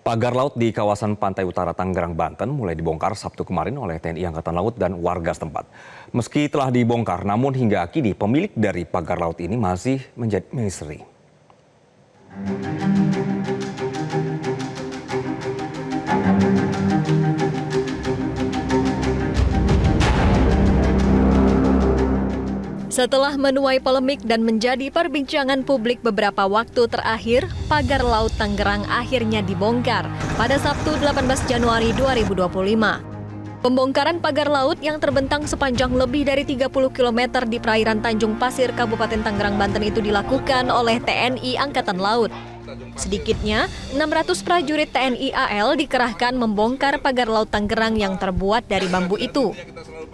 Pagar laut di kawasan pantai utara Tangerang, Banten mulai dibongkar Sabtu kemarin oleh TNI Angkatan Laut dan warga setempat. Meski telah dibongkar, namun hingga kini pemilik dari pagar laut ini masih menjadi misteri. Setelah menuai polemik dan menjadi perbincangan publik beberapa waktu terakhir, pagar laut Tangerang akhirnya dibongkar pada Sabtu 18 Januari 2025. Pembongkaran pagar laut yang terbentang sepanjang lebih dari 30 km di perairan Tanjung Pasir, Kabupaten Tangerang, Banten itu dilakukan oleh TNI Angkatan Laut. Sedikitnya, 600 prajurit TNI AL dikerahkan membongkar pagar laut Tangerang yang terbuat dari bambu itu.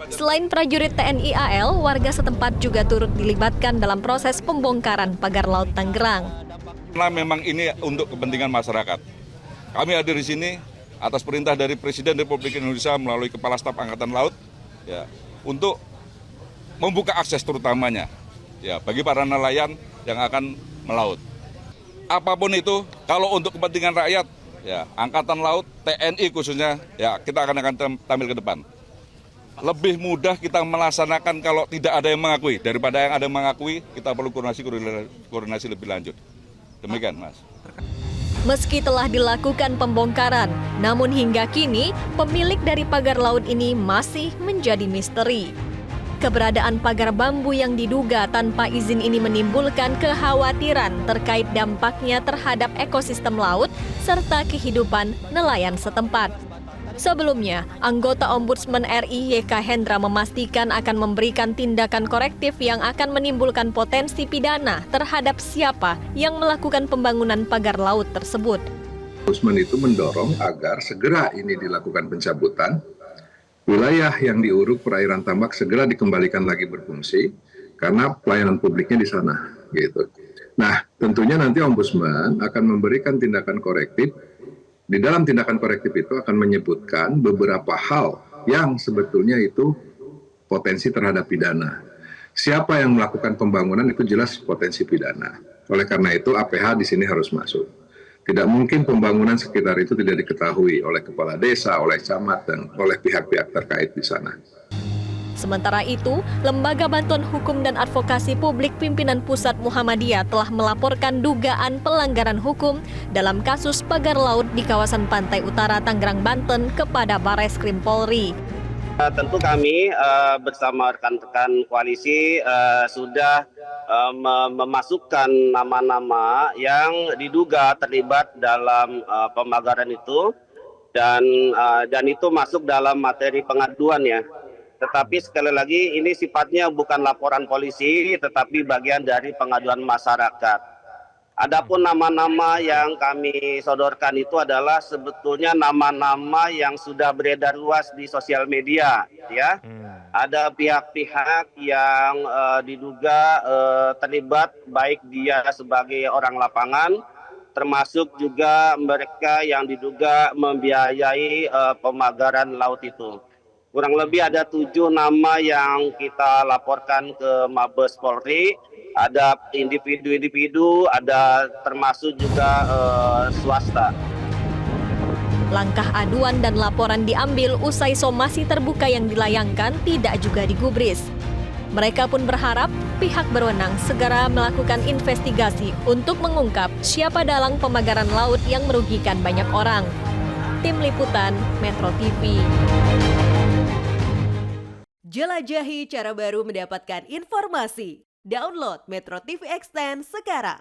Selain prajurit TNI AL, warga setempat juga turut dilibatkan dalam proses pembongkaran pagar laut Tangerang. Karena memang ini untuk kepentingan masyarakat. Kami hadir di sini atas perintah dari Presiden Republik Indonesia melalui Kepala Staf Angkatan Laut ya, untuk membuka akses terutamanya ya, bagi para nelayan yang akan melaut. Apapun itu, kalau untuk kepentingan rakyat, ya, Angkatan Laut, TNI khususnya, ya kita akan tampil ke depan. Lebih mudah kita melaksanakan kalau tidak ada yang mengakui. Daripada yang ada yang mengakui, kita perlu koordinasi lebih lanjut. Demikian, Mas. Meski telah dilakukan pembongkaran, namun hingga kini pemilik dari pagar laut ini masih menjadi misteri. Keberadaan pagar bambu yang diduga tanpa izin ini menimbulkan kekhawatiran terkait dampaknya terhadap ekosistem laut serta kehidupan nelayan setempat. Sebelumnya, anggota Ombudsman RI YK Hendra memastikan akan memberikan tindakan korektif yang akan menimbulkan potensi pidana terhadap siapa yang melakukan pembangunan pagar laut tersebut. Ombudsman itu mendorong agar segera ini dilakukan pencabutan. Wilayah yang diuruk perairan tambak segera dikembalikan lagi berfungsi karena pelayanan publiknya di sana, gitu. Nah, tentunya nanti Ombudsman akan memberikan tindakan korektif. Di dalam tindakan korektif itu akan menyebutkan beberapa hal yang sebetulnya itu potensi terhadap pidana. Siapa yang melakukan pembangunan itu jelas potensi pidana. Oleh karena itu APH di sini harus masuk. Tidak mungkin pembangunan sekitar itu tidak diketahui oleh kepala desa, oleh camat, dan oleh pihak-pihak terkait di sana. Sementara itu, Lembaga Bantuan Hukum dan Advokasi Publik Pimpinan Pusat Muhammadiyah telah melaporkan dugaan pelanggaran hukum dalam kasus pagar laut di kawasan Pantai Utara Tangerang, Banten kepada Barreskrim Polri. Tentu kami bersama rekan-rekan koalisi sudah memasukkan nama-nama yang diduga terlibat dalam pembakaran itu dan itu masuk dalam materi pengaduan ya. Tetapi sekali lagi ini sifatnya bukan laporan polisi tetapi bagian dari pengaduan masyarakat. Adapun nama-nama yang kami sodorkan itu adalah sebetulnya nama-nama yang sudah beredar luas di sosial media, ya. Ada pihak-pihak yang diduga terlibat, baik dia sebagai orang lapangan, termasuk juga mereka yang diduga membiayai pemagaran laut itu. Kurang lebih ada 7 nama yang kita laporkan ke Mabes Polri. Ada individu-individu, ada termasuk juga swasta. Langkah aduan dan laporan diambil usai somasi terbuka yang dilayangkan tidak juga digubris. Mereka pun berharap pihak berwenang segera melakukan investigasi untuk mengungkap siapa dalang pemagaran laut yang merugikan banyak orang. Tim Liputan Metro TV. Jelajahi cara baru mendapatkan informasi. Download Metro TV Extend sekarang.